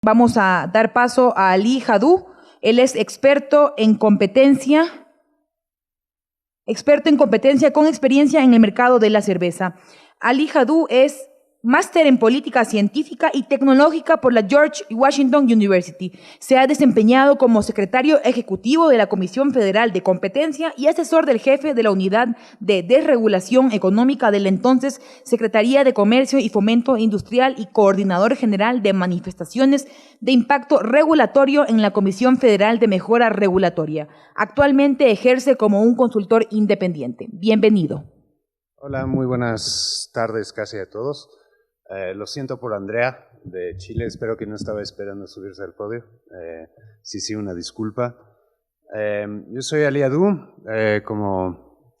Vamos a dar paso a Ali Jadú. Él es experto en competencia con experiencia en el mercado de la cerveza. Ali Jadú es máster en política científica y tecnológica por la George Washington University. Se ha desempeñado como secretario ejecutivo de la Comisión Federal de Competencia y asesor del jefe de la Unidad de Desregulación Económica de la entonces Secretaría de Comercio y Fomento Industrial y coordinador general de manifestaciones de impacto regulatorio en la Comisión Federal de Mejora Regulatoria. Actualmente ejerce como un consultor independiente. Bienvenido. Hola, muy buenas tardes casi a todos. Lo siento por Andrea de Chile, espero que no estaba esperando subirse al podio. Sí, una disculpa. Yo soy Ali Jadú, como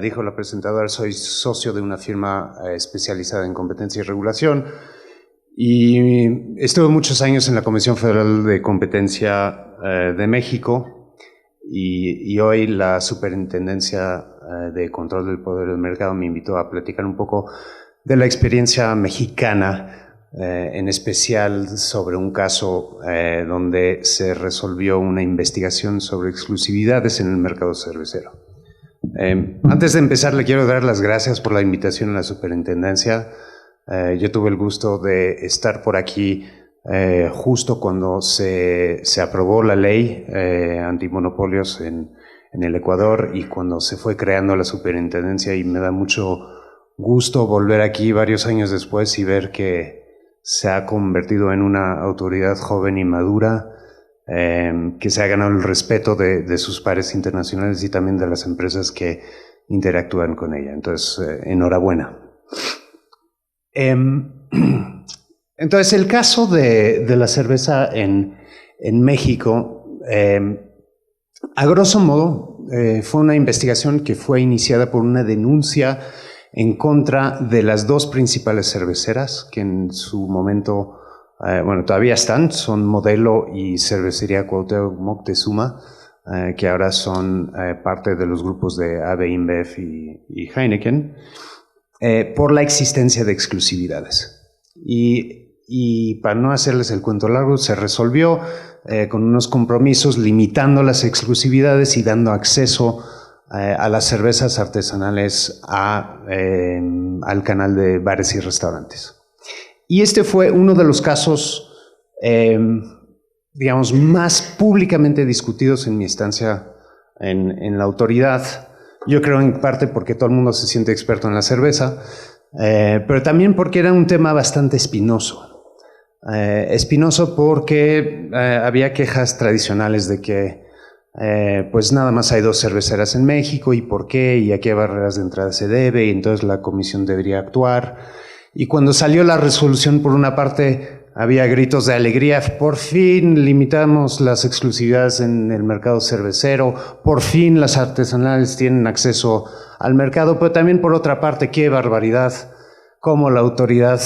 dijo la presentadora, soy socio de una firma especializada en competencia y regulación y estuve muchos años en la Comisión Federal de Competencia de México y hoy la Superintendencia de Control del Poder del Mercado me invitó a platicar un poco de la experiencia mexicana, en especial sobre un caso donde se resolvió una investigación sobre exclusividades en el mercado cervecero. Antes de empezar, le quiero dar las gracias por la invitación a la superintendencia. Yo tuve el gusto de estar por aquí justo cuando se aprobó la ley antimonopolios en el Ecuador y cuando se fue creando la superintendencia, y me da mucho gusto volver aquí varios años después y ver que se ha convertido en una autoridad joven y madura, que se ha ganado el respeto de sus pares internacionales y también de las empresas que interactúan con ella. Entonces, enhorabuena. Entonces, el caso de la cerveza en México, a grosso modo, fue una investigación que fue iniciada por una denuncia en contra de las dos principales cerveceras, que en su momento, todavía son Modelo y Cervecería Cuauhtémoc Moctezuma, que ahora son parte de los grupos de AB InBev y Heineken, por la existencia de exclusividades. Y para no hacerles el cuento largo, se resolvió con unos compromisos limitando las exclusividades y dando acceso a las cervezas artesanales al canal de bares y restaurantes. Y este fue uno de los casos, más públicamente discutidos en mi estancia en la autoridad. Yo creo en parte porque todo el mundo se siente experto en la cerveza, pero también porque era un tema bastante espinoso. Espinoso porque había quejas tradicionales de que pues nada más hay dos cerveceras en México, y por qué, y a qué barreras de entrada se debe, y entonces la comisión debería actuar. Y cuando salió la resolución, por una parte había gritos de alegría: por fin limitamos las exclusividades en el mercado cervecero, por fin las artesanales tienen acceso al mercado, pero también por otra parte, qué barbaridad, cómo la autoridad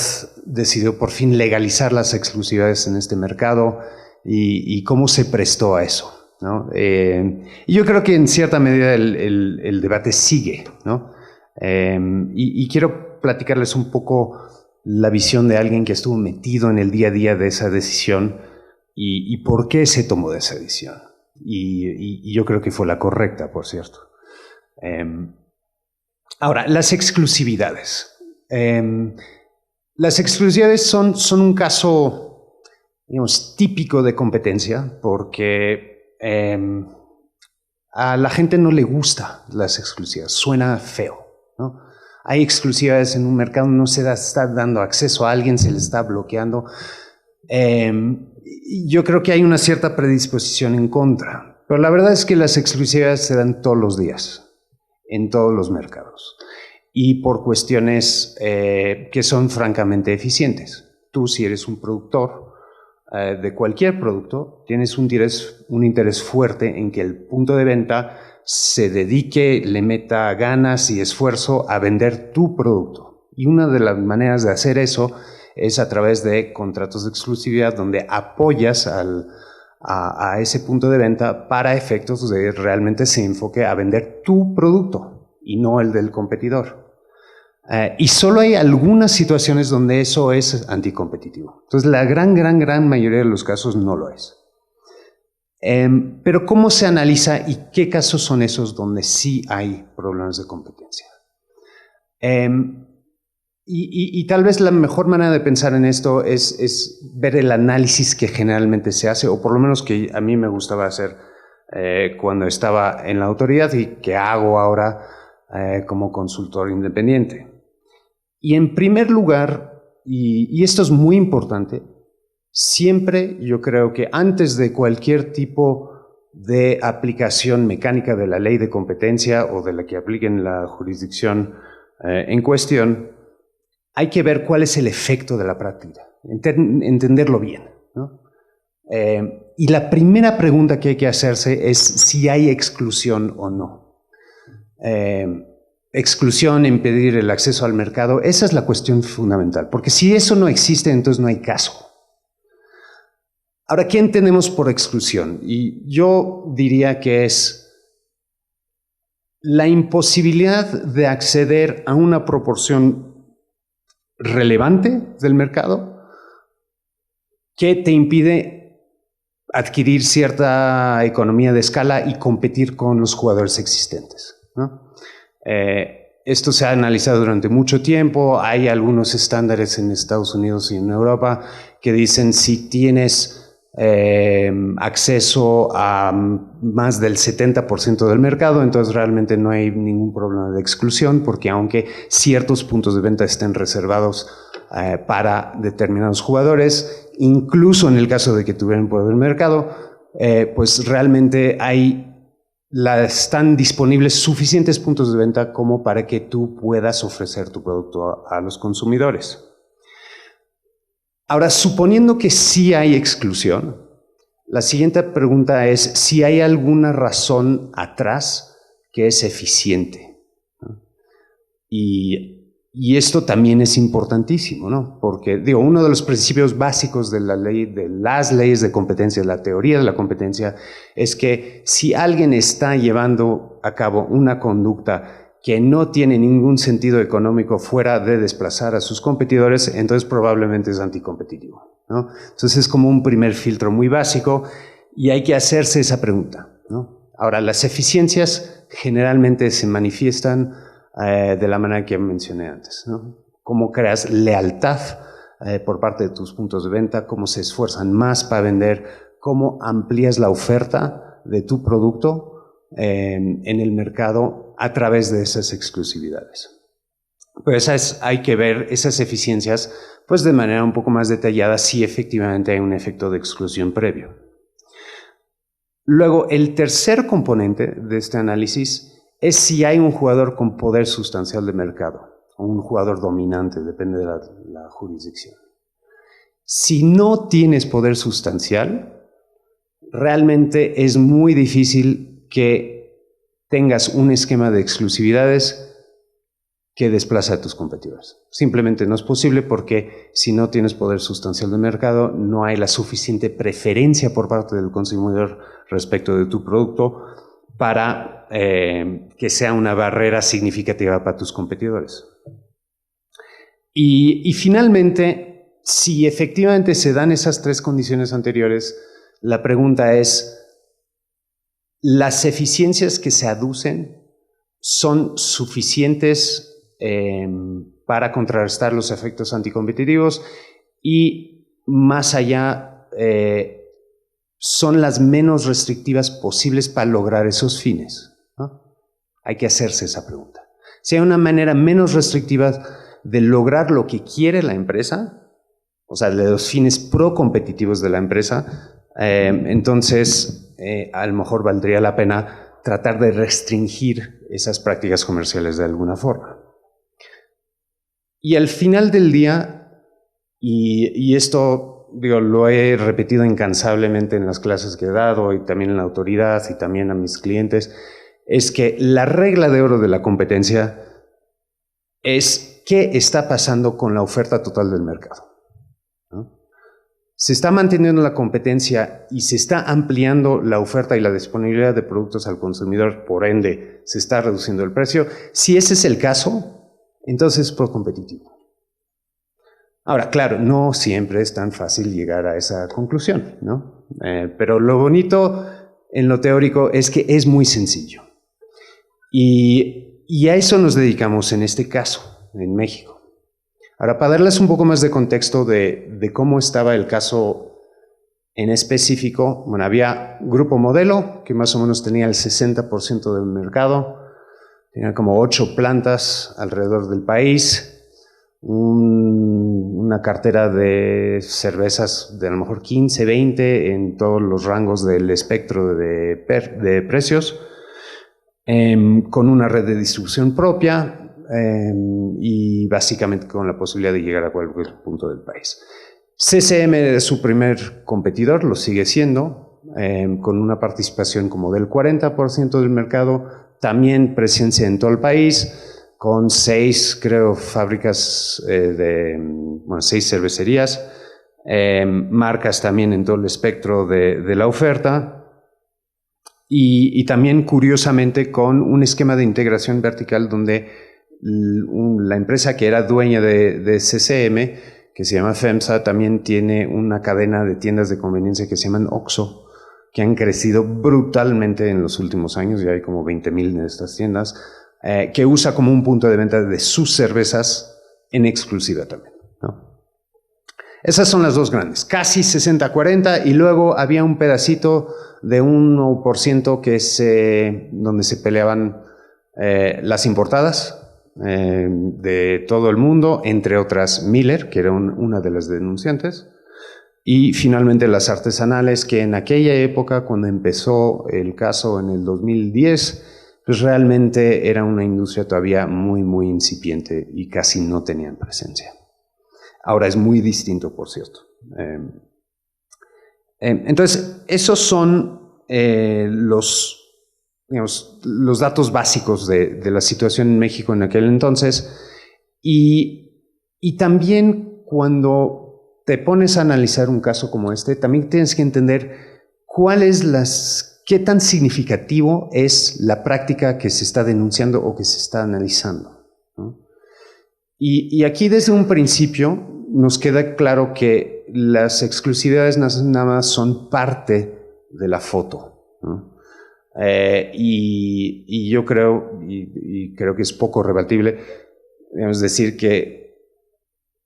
decidió por fin legalizar las exclusividades en este mercado y cómo se prestó a eso, ¿no? Y yo creo que en cierta medida el debate sigue, ¿no? Y quiero platicarles un poco la visión de alguien que estuvo metido en el día a día de esa decisión y por qué se tomó esa decisión. Y yo creo que fue la correcta, por cierto. Ahora, las exclusividades. Las exclusividades son un caso, típico de competencia, porque a la gente no le gusta las exclusividades, suena feo, ¿no? Hay exclusividades en un mercado, no se está dando acceso a alguien, se le está bloqueando. Yo creo que hay una cierta predisposición en contra, pero la verdad es que las exclusividades se dan todos los días, en todos los mercados, y por cuestiones que son francamente eficientes. Tú, si eres un productor de cualquier producto, tienes un interés fuerte en que el punto de venta se dedique, le meta ganas y esfuerzo a vender tu producto. Y una de las maneras de hacer eso es a través de contratos de exclusividad, donde apoyas a ese punto de venta para efectos de realmente se enfoque a vender tu producto y no el del competidor. Y solo hay algunas situaciones donde eso es anticompetitivo. Entonces, la gran mayoría de los casos no lo es. Pero ¿cómo se analiza y qué casos son esos donde sí hay problemas de competencia? Y tal vez la mejor manera de pensar en esto es ver el análisis que generalmente se hace, o por lo menos que a mí me gustaba hacer cuando estaba en la autoridad y que hago ahora como consultor independiente. Y en primer lugar, y esto es muy importante, siempre yo creo que antes de cualquier tipo de aplicación mecánica de la ley de competencia o de la que apliquen la jurisdicción en cuestión, hay que ver cuál es el efecto de la práctica, entenderlo bien, ¿no? Y la primera pregunta que hay que hacerse es si hay exclusión o no. Exclusión, impedir el acceso al mercado, esa es la cuestión fundamental, porque si eso no existe, entonces no hay caso. Ahora, ¿qué entendemos por exclusión? Y yo diría que es la imposibilidad de acceder a una proporción relevante del mercado que te impide adquirir cierta economía de escala y competir con los jugadores existentes, ¿no? Esto se ha analizado durante mucho tiempo. Hay algunos estándares en Estados Unidos y en Europa que dicen si tienes acceso a más del 70% del mercado, entonces realmente no hay ningún problema de exclusión, porque aunque ciertos puntos de venta estén reservados para determinados jugadores, incluso en el caso de que tuvieran poder del mercado, pues realmente están disponibles suficientes puntos de venta como para que tú puedas ofrecer tu producto a los consumidores. Ahora, suponiendo que sí hay exclusión, la siguiente pregunta es si hay alguna razón atrás que es eficiente, ¿no? Y esto también es importantísimo, ¿no? Porque, uno de los principios básicos de la ley, de las leyes de competencia, de la teoría de la competencia, es que si alguien está llevando a cabo una conducta que no tiene ningún sentido económico fuera de desplazar a sus competidores, entonces probablemente es anticompetitivo, ¿no? Entonces es como un primer filtro muy básico y hay que hacerse esa pregunta, ¿no? Ahora, las eficiencias generalmente se manifiestan de la manera que mencioné antes, ¿no? Cómo creas lealtad por parte de tus puntos de venta, cómo se esfuerzan más para vender, cómo amplías la oferta de tu producto en el mercado a través de esas exclusividades. Pues hay que ver esas eficiencias pues de manera un poco más detallada si efectivamente hay un efecto de exclusión previo. Luego, el tercer componente de este análisis es si hay un jugador con poder sustancial de mercado o un jugador dominante, depende de la jurisdicción. Si no tienes poder sustancial, realmente es muy difícil que tengas un esquema de exclusividades que desplaza a tus competidores. Simplemente no es posible porque si no tienes poder sustancial de mercado, no hay la suficiente preferencia por parte del consumidor respecto de tu producto para que sea una barrera significativa para tus competidores. Y finalmente, si efectivamente se dan esas tres condiciones anteriores, la pregunta es, ¿las eficiencias que se aducen son suficientes para contrarrestar los efectos anticompetitivos? Y más allá, ¿son las menos restrictivas posibles para lograr esos fines? ¿No? Hay que hacerse esa pregunta. Si hay una manera menos restrictiva de lograr lo que quiere la empresa, o sea, de los fines pro-competitivos de la empresa, entonces a lo mejor valdría la pena tratar de restringir esas prácticas comerciales de alguna forma. Y al final del día, y esto lo he repetido incansablemente en las clases que he dado y también en la autoridad y también a mis clientes, es que la regla de oro de la competencia es qué está pasando con la oferta total del mercado, ¿no? Se está manteniendo la competencia y se está ampliando la oferta y la disponibilidad de productos al consumidor, por ende se está reduciendo el precio. Si ese es el caso, Entonces, pro-competitivo. Ahora, claro, no siempre es tan fácil llegar a esa conclusión, ¿no? Pero lo bonito en lo teórico es que es muy sencillo. Y a eso nos dedicamos en este caso, en México. Ahora, para darles un poco más de contexto de cómo estaba el caso en específico, bueno, había Grupo Modelo, que más o menos tenía el 60% del mercado, tenía como 8 plantas alrededor del país, una cartera de cervezas de a lo mejor 15, 20 en todos los rangos del espectro de precios, con una red de distribución propia y básicamente con la posibilidad de llegar a cualquier punto del país. CCM era su primer competidor, lo sigue siendo, con una participación como del 40% del mercado, también presencia en todo el país, con 6, creo, fábricas bueno, 6 cervecerías, marcas también en todo el espectro de la oferta, y también, curiosamente, con un esquema de integración vertical donde la empresa que era dueña de CCM, que se llama FEMSA, también tiene una cadena de tiendas de conveniencia que se llaman OXXO, que han crecido brutalmente en los últimos años, ya hay como 20,000 de estas tiendas, que usa como un punto de venta de sus cervezas en exclusiva también, ¿no? Esas son las dos grandes, casi 60-40, y luego había un pedacito de 1% donde se peleaban las importadas, de todo el mundo, entre otras Miller, que era una de las denunciantes, y finalmente las artesanales, que en aquella época, cuando empezó el caso en el 2010, pues realmente era una industria todavía muy, muy incipiente y casi no tenían presencia. Ahora es muy distinto, por cierto. Entonces, esos son los datos básicos de la situación en México en aquel entonces, y también cuando te pones a analizar un caso como este, también tienes que entender qué tan significativo es la práctica que se está denunciando o que se está analizando, ¿no? Y aquí desde un principio nos queda claro que las exclusividades nada más son parte de la foto, ¿no? Y yo creo, y creo que es poco rebatible, es decir, que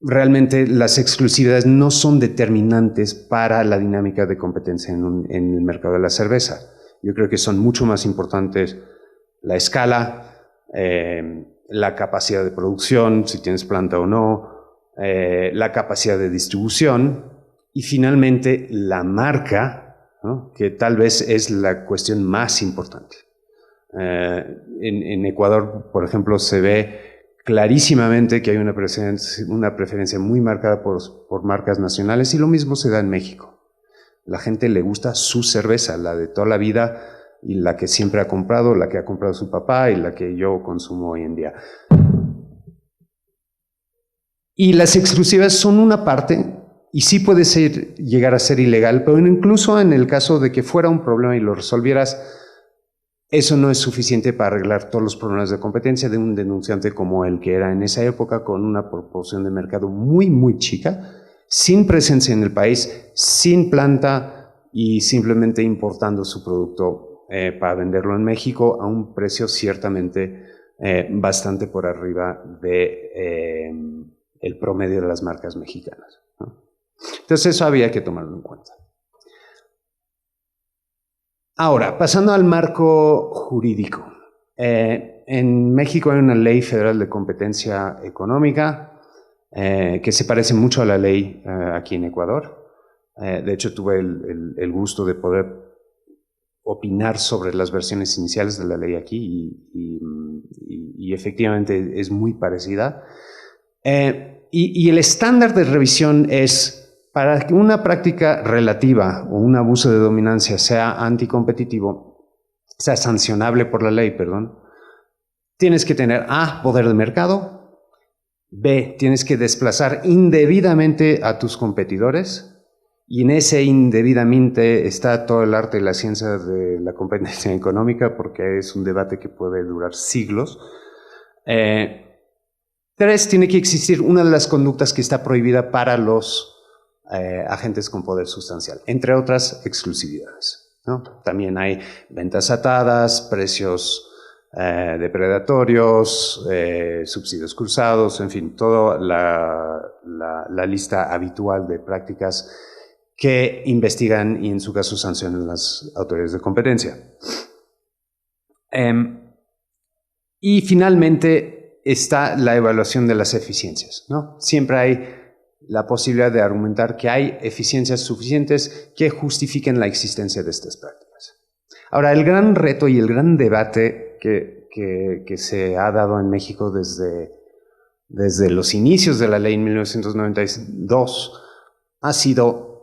realmente las exclusividades no son determinantes para la dinámica de competencia en el mercado de la cerveza. Yo creo que son mucho más importantes la escala, la capacidad de producción, si tienes planta o no, la capacidad de distribución y finalmente la marca, ¿no? Que tal vez es la cuestión más importante. En Ecuador, por ejemplo, se ve clarísimamente que hay una preferencia muy marcada por marcas nacionales, y lo mismo se da en México. La gente le gusta su cerveza, la de toda la vida, y la que siempre ha comprado, la que ha comprado su papá y la que yo consumo hoy en día. Y las exclusivas son una parte, y sí puede llegar a ser ilegal, pero incluso en el caso de que fuera un problema y lo resolvieras, eso no es suficiente para arreglar todos los problemas de competencia de un denunciante como el que era en esa época, con una proporción de mercado muy, muy chica, sin presencia en el país, sin planta y simplemente importando su producto para venderlo en México a un precio ciertamente bastante por arriba de el promedio de las marcas mexicanas, ¿no? Entonces eso había que tomarlo en cuenta. Ahora, pasando al marco jurídico. En México hay una ley federal de competencia económica que se parece mucho a la ley aquí en Ecuador. De hecho, tuve el gusto de poder opinar sobre las versiones iniciales de la ley aquí y efectivamente es muy parecida. Y el estándar de revisión es: para que una práctica relativa o un abuso de dominancia sea anticompetitivo, sea sancionable por la ley, perdón, tienes que tener A, poder de mercado; B, tienes que desplazar indebidamente a tus competidores, y en ese indebidamente está todo el arte y la ciencia de la competencia económica, porque es un debate que puede durar siglos. 3, tiene que existir una de las conductas que está prohibida para los agentes con poder sustancial, entre otras exclusividades, ¿no? También hay ventas atadas, precios depredatorios, subsidios cruzados, en fin, toda la lista habitual de prácticas que investigan y en su caso sancionan las autoridades de competencia. Y finalmente está la evaluación de las eficiencias, ¿no? Siempre hay la posibilidad de argumentar que hay eficiencias suficientes que justifiquen la existencia de estas prácticas. Ahora, el gran reto y el gran debate que se ha dado en México desde los inicios de la ley en 1992 ha sido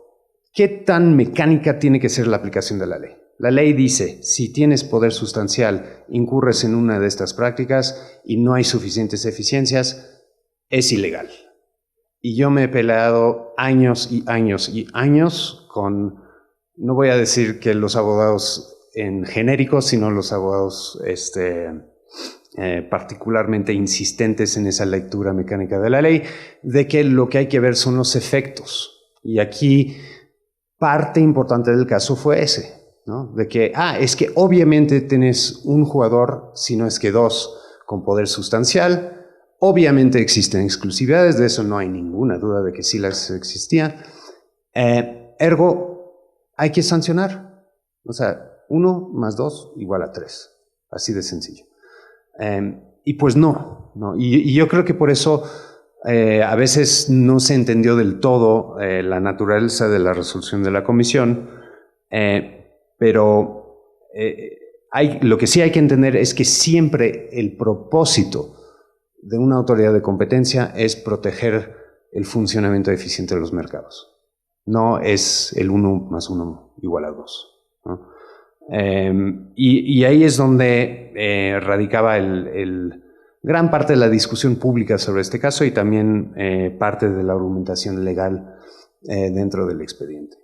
qué tan mecánica tiene que ser la aplicación de la ley. La ley dice, si tienes poder sustancial, incurres en una de estas prácticas y no hay suficientes eficiencias, es ilegal. Y yo me he peleado años y años y años con, no voy a decir que los abogados en genérico, sino los abogados particularmente insistentes en esa lectura mecánica de la ley, de que lo que hay que ver son los efectos. Y aquí parte importante del caso fue ese, ¿no? De que, es que obviamente tienes un jugador, si no es que dos, con poder sustancial. Obviamente existen exclusividades, de eso no hay ninguna duda de que sí las existían. Ergo, hay que sancionar. O sea, 1 más 2 igual a 3. Así de sencillo. Y pues no. Y yo creo que por eso a veces no se entendió del todo la naturaleza de la resolución de la comisión, pero lo que sí hay que entender es que siempre el propósito de una autoridad de competencia es proteger el funcionamiento eficiente de los mercados. No es el 1 más 1 igual a 2, ¿no? Y ahí es donde radicaba gran parte de la discusión pública sobre este caso y también parte de la argumentación legal dentro del expediente.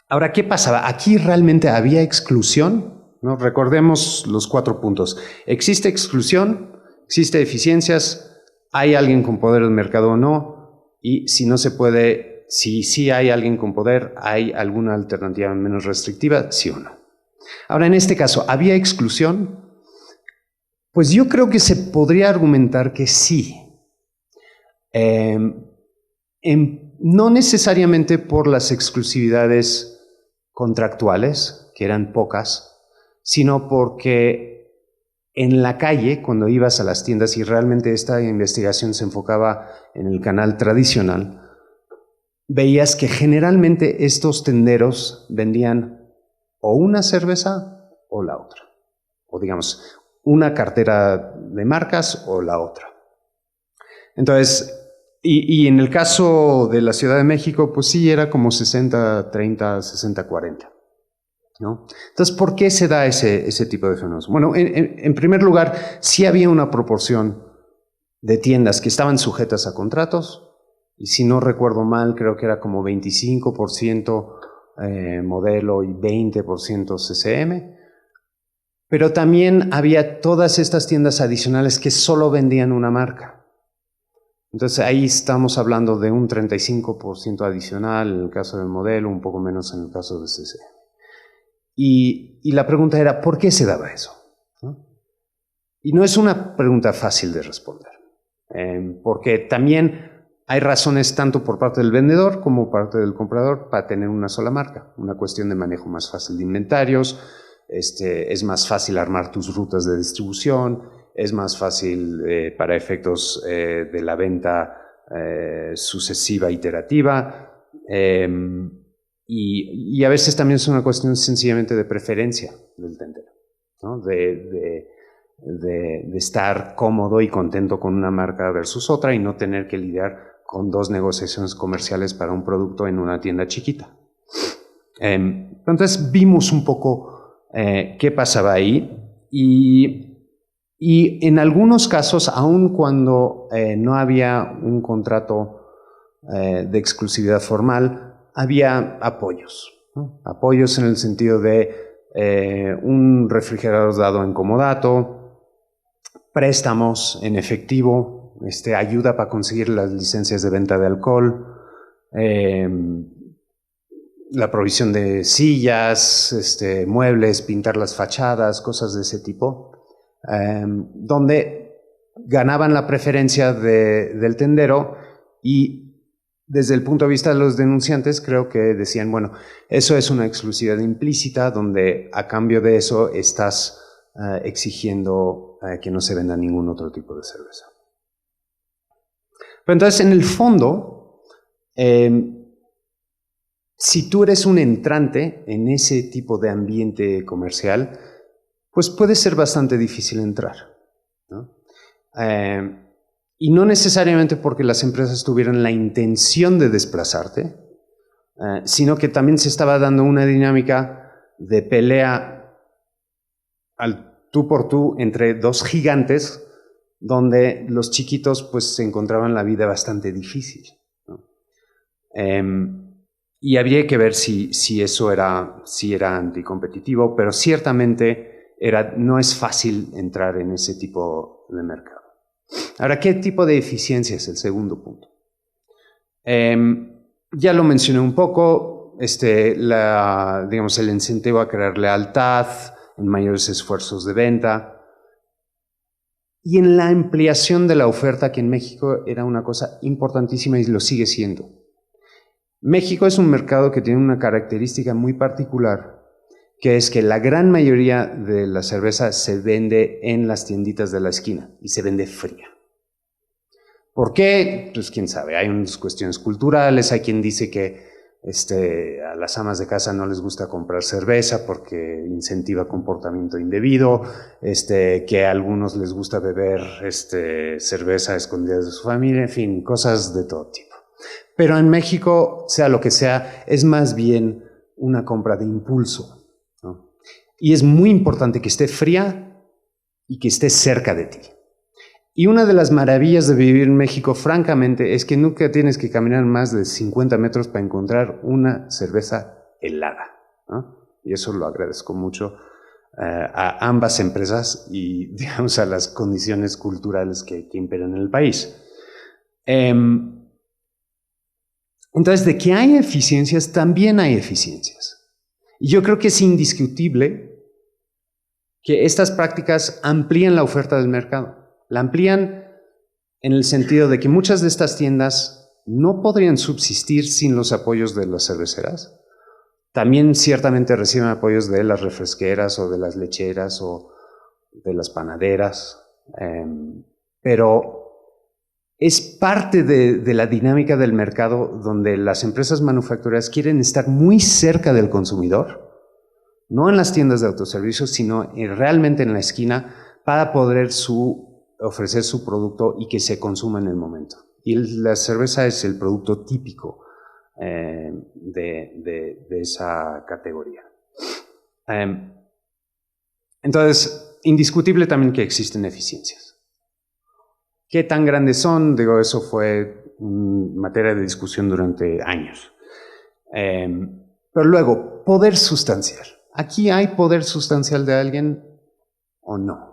Ahora, ¿qué pasaba? Aquí realmente había exclusión, ¿no? Recordemos los 4 puntos. Existe exclusión, existe eficiencias, hay alguien con poder del mercado o no, y si no se puede, si sí hay alguien con poder, ¿hay alguna alternativa menos restrictiva? Sí o no. Ahora, en este caso, ¿había exclusión? Pues yo creo que se podría argumentar que sí. No necesariamente por las exclusividades contractuales, que eran pocas, sino porque en la calle, cuando ibas a las tiendas, y realmente esta investigación se enfocaba en el canal tradicional, veías que generalmente estos tenderos vendían o una cerveza o la otra, o digamos, una cartera de marcas o la otra. Entonces, y en el caso de la Ciudad de México, pues sí, era como 60-30, 60-40. ¿No? Entonces, ¿por qué se da ese tipo de fenómenos? Bueno, en primer lugar, sí había una proporción de tiendas que estaban sujetas a contratos, y si no recuerdo mal, creo que era como 25% modelo y 20% CCM, pero también había todas estas tiendas adicionales que solo vendían una marca. Entonces ahí estamos hablando de un 35% adicional en el caso del modelo, un poco menos en el caso de CCM. Y la pregunta era, ¿por qué se daba eso? ¿No? Y no es una pregunta fácil de responder, porque también hay razones tanto por parte del vendedor como por parte del comprador para tener una sola marca. Una cuestión de manejo más fácil de inventarios, es más fácil armar tus rutas de distribución, es más fácil para efectos de la venta sucesiva, iterativa, y a veces también es una cuestión sencillamente de preferencia del tendero, ¿no? De estar cómodo y contento con una marca versus otra y no tener que lidiar con 2 negociaciones comerciales para un producto en una tienda chiquita. Entonces vimos un poco qué pasaba ahí y en algunos casos, aun cuando no había un contrato de exclusividad formal, había apoyos, ¿no? Apoyos en el sentido de un refrigerador dado en comodato, préstamos en efectivo ayuda para conseguir las licencias de venta de alcohol, la provisión de sillas, muebles, pintar las fachadas, cosas de ese tipo, donde ganaban la preferencia del tendero y desde el punto de vista de los denunciantes creo que decían, bueno, eso es una exclusividad implícita donde a cambio de eso estás exigiendo que no se venda ningún otro tipo de cerveza. Pero entonces, en el fondo, si tú eres un entrante en ese tipo de ambiente comercial, pues puede ser bastante difícil entrar, ¿no? Y no necesariamente porque las empresas tuvieran la intención de desplazarte, sino que también se estaba dando una dinámica de pelea al tú por tú entre dos gigantes, donde los chiquitos pues se encontraban la vida bastante difícil, ¿no? Y había que ver si eso era anticompetitivo, pero ciertamente no es fácil entrar en ese tipo de mercado. Ahora, ¿qué tipo de eficiencia es el segundo punto? Ya lo mencioné un poco, digamos, el incentivo a crear lealtad, en mayores esfuerzos de venta, y en la ampliación de la oferta, que en México era una cosa importantísima y lo sigue siendo. México es un mercado que tiene una característica muy particular, que es que la gran mayoría de la cerveza se vende en las tienditas de la esquina y se vende fría. ¿Por qué? Pues quién sabe, hay unas cuestiones culturales, hay quien dice que a las amas de casa no les gusta comprar cerveza porque incentiva comportamiento indebido, que a algunos les gusta beber cerveza a escondidas de su familia, en fin, cosas de todo tipo. Pero en México, sea lo que sea, es más bien una compra de impulso, ¿no? Y es muy importante que esté fría y que esté cerca de ti. Y una de las maravillas de vivir en México, francamente, es que nunca tienes que caminar más de 50 metros para encontrar una cerveza helada, ¿no? Y eso lo agradezco mucho a ambas empresas y, digamos, a las condiciones culturales que imperan en el país. Entonces, de que hay eficiencias, también hay eficiencias. Y yo creo que es indiscutible que estas prácticas amplían la oferta del mercado. La amplían en el sentido de que muchas de estas tiendas no podrían subsistir sin los apoyos de las cerveceras. También ciertamente reciben apoyos de las refresqueras o de las lecheras o de las panaderas, pero es parte de la dinámica del mercado donde las empresas manufactureras quieren estar muy cerca del consumidor, no en las tiendas de autoservicio, sino realmente en la esquina para poder ofrecer su producto y que se consuma en el momento. Y la cerveza es el producto típico de esa categoría. Entonces, indiscutible también que existen eficiencias. ¿Qué tan grandes son? Digo, eso fue materia de discusión durante años. Pero luego, poder sustancial. ¿Aquí hay poder sustancial de alguien o no?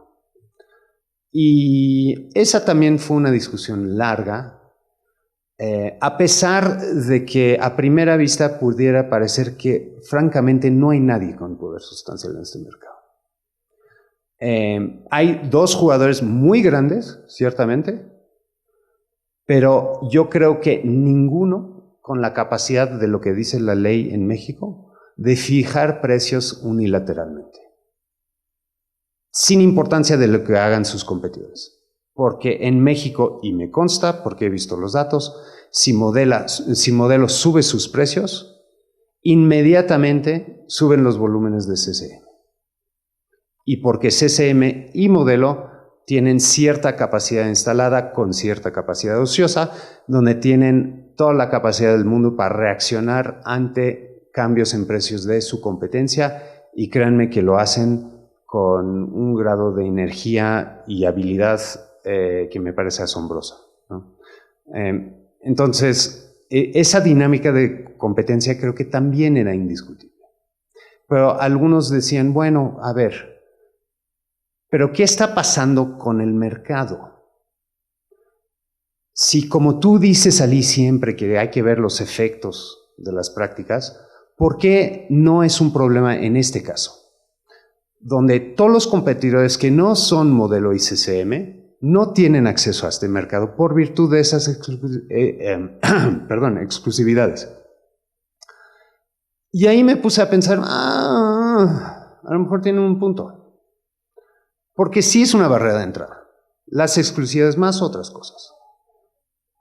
Y esa también fue una discusión larga, a pesar de que a primera vista pudiera parecer que francamente no hay nadie con poder sustancial en este mercado. Hay dos jugadores muy grandes, ciertamente, pero yo creo que ninguno con la capacidad de lo que dice la ley en México de fijar precios unilateralmente, sin importancia de lo que hagan sus competidores. Porque en México, y me consta porque he visto los datos, si Modelo sube sus precios, inmediatamente suben los volúmenes de CCM. Y porque CCM y Modelo tienen cierta capacidad instalada con cierta capacidad ociosa, donde tienen toda la capacidad del mundo para reaccionar ante cambios en precios de su competencia, y créanme que lo hacen con un grado de energía y habilidad que me parece asombrosa, ¿no? Entonces, esa dinámica de competencia creo que también era indiscutible. Pero algunos decían, bueno, a ver, ¿pero qué está pasando con el mercado? si como tú dices, Ali, siempre que hay que ver los efectos de las prácticas, ¿por qué no es un problema en este caso? Donde todos los competidores que no son modelo ICCM no tienen acceso a este mercado por virtud de esas exclusividades. Y ahí me puse a pensar, a lo mejor tienen un punto. Porque sí es una barrera de entrada. Las exclusividades más otras cosas.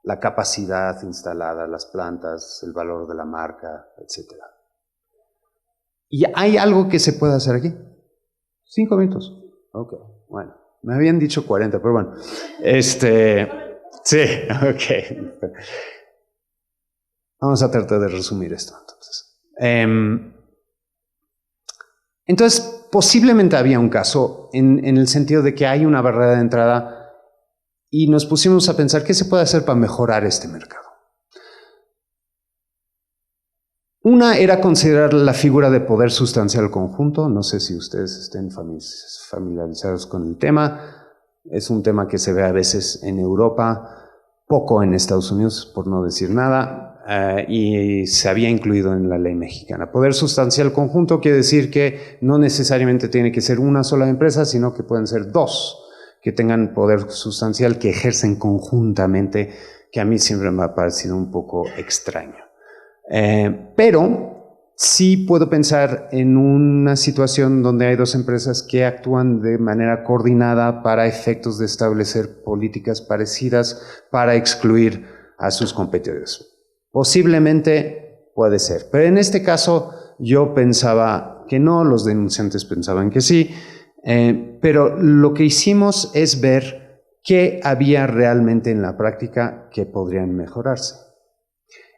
La capacidad instalada, las plantas, el valor de la marca, etc. ¿Y hay algo que se puede hacer aquí? 5 minutos. Ok, bueno. Me habían dicho 40, pero bueno. Sí, ok. Vamos a tratar de resumir esto, entonces. Entonces, posiblemente había un caso en el sentido de que hay una barrera de entrada y nos pusimos a pensar qué se puede hacer para mejorar este mercado. Una era considerar la figura de poder sustancial conjunto. No sé si ustedes estén familiarizados con el tema. Es un tema que se ve a veces en Europa, poco en Estados Unidos, por no decir nada, y se había incluido en la ley mexicana. Poder sustancial conjunto quiere decir que no necesariamente tiene que ser una sola empresa, sino que pueden ser dos que tengan poder sustancial, que ejercen conjuntamente, que a mí siempre me ha parecido un poco extraño. Pero sí puedo pensar en una situación donde hay dos empresas que actúan de manera coordinada para efectos de establecer políticas parecidas para excluir a sus competidores. Posiblemente puede ser, pero en este caso yo pensaba que no, los denunciantes pensaban que sí, pero lo que hicimos es ver qué había realmente en la práctica que podrían mejorarse.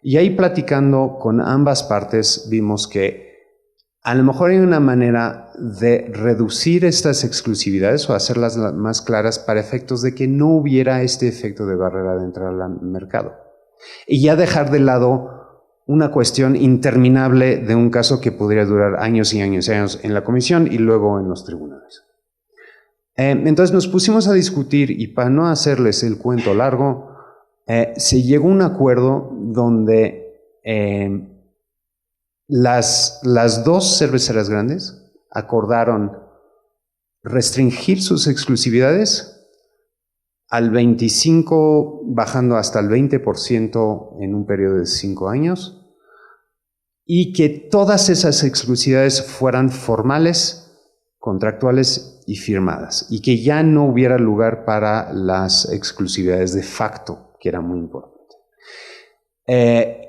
Y ahí platicando con ambas partes vimos que a lo mejor hay una manera de reducir estas exclusividades o hacerlas más claras para efectos de que no hubiera este efecto de barrera de entrada al mercado. Y ya dejar de lado una cuestión interminable de un caso que podría durar años y años y años en la comisión y luego en los tribunales. Entonces nos pusimos a discutir y para no hacerles el cuento largo, se llegó a un acuerdo donde las dos cerveceras grandes acordaron restringir sus exclusividades al 25%, bajando hasta el 20% en un periodo de 5 años, y que todas esas exclusividades fueran formales, contractuales y firmadas, y que ya no hubiera lugar para las exclusividades de facto, que era muy importante.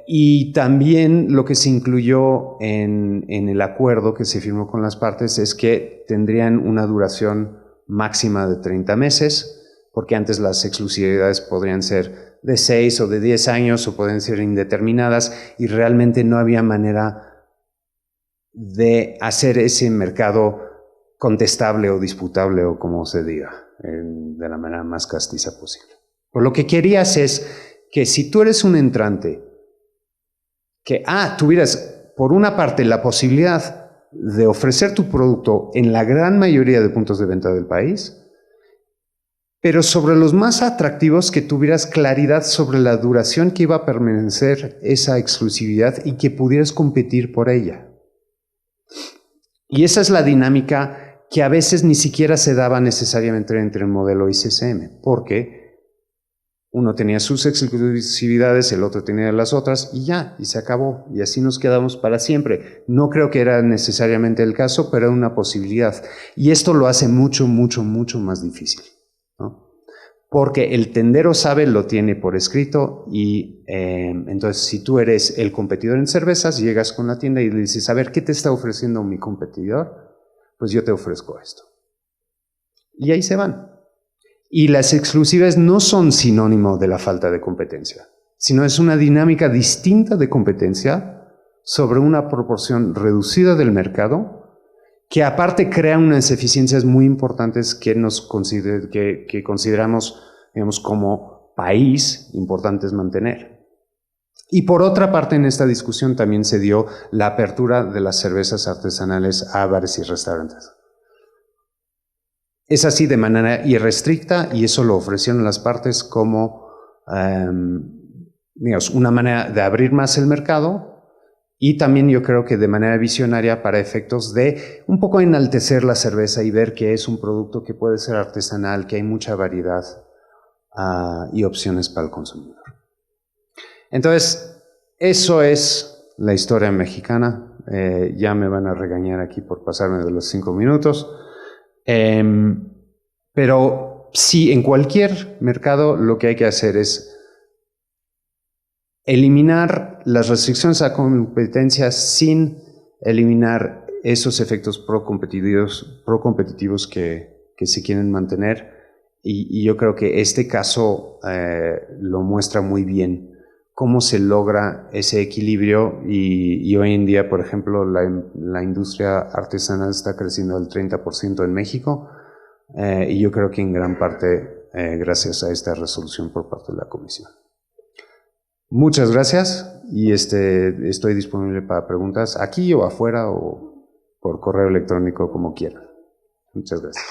Y también lo que se incluyó en el acuerdo que se firmó con las partes es que tendrían una duración máxima de 30 meses, porque antes las exclusividades podrían ser de 6 o de 10 años o pueden ser indeterminadas y realmente no había manera de hacer ese mercado contestable o disputable o como se diga, de la manera más castiza posible. Por lo que querías es que si tú eres un entrante, que tuvieras por una parte la posibilidad de ofrecer tu producto en la gran mayoría de puntos de venta del país, pero sobre los más atractivos que tuvieras claridad sobre la duración que iba a permanecer esa exclusividad y que pudieras competir por ella. Y esa es la dinámica que a veces ni siquiera se daba necesariamente entre el modelo ICCM, porque uno tenía sus exclusividades, el otro tenía las otras y ya, y se acabó. Y así nos quedamos para siempre. No creo que era necesariamente el caso, pero era una posibilidad. Y esto lo hace mucho, mucho, mucho más difícil, ¿no? Porque el tendero sabe, lo tiene por escrito y entonces si tú eres el competidor en cervezas, llegas con la tienda y le dices, a ver, ¿qué te está ofreciendo mi competidor? Pues yo te ofrezco esto. Y ahí se van. Y las exclusivas no son sinónimo de la falta de competencia, sino es una dinámica distinta de competencia sobre una proporción reducida del mercado que aparte crea unas eficiencias muy importantes que consideramos, digamos, como país importantes mantener. Y por otra parte, en esta discusión también se dio la apertura de las cervezas artesanales a bares y restaurantes. Es así de manera irrestricta y eso lo ofrecieron las partes como digamos, una manera de abrir más el mercado y también yo creo que de manera visionaria para efectos de un poco enaltecer la cerveza y ver que es un producto que puede ser artesanal, que hay mucha variedad y opciones para el consumidor. Entonces, eso es la historia mexicana. Ya me van a regañar aquí por pasarme de los 5 minutos. Pero sí, en cualquier mercado lo que hay que hacer es eliminar las restricciones a competencia sin eliminar esos efectos pro-competitivos que se quieren mantener. Y yo creo que este caso lo muestra muy bien cómo se logra ese equilibrio y hoy en día, por ejemplo, la industria artesanal está creciendo al 30% en México y yo creo que en gran parte gracias a esta resolución por parte de la Comisión. Muchas gracias y estoy disponible para preguntas aquí o afuera o por correo electrónico como quieran. Muchas gracias.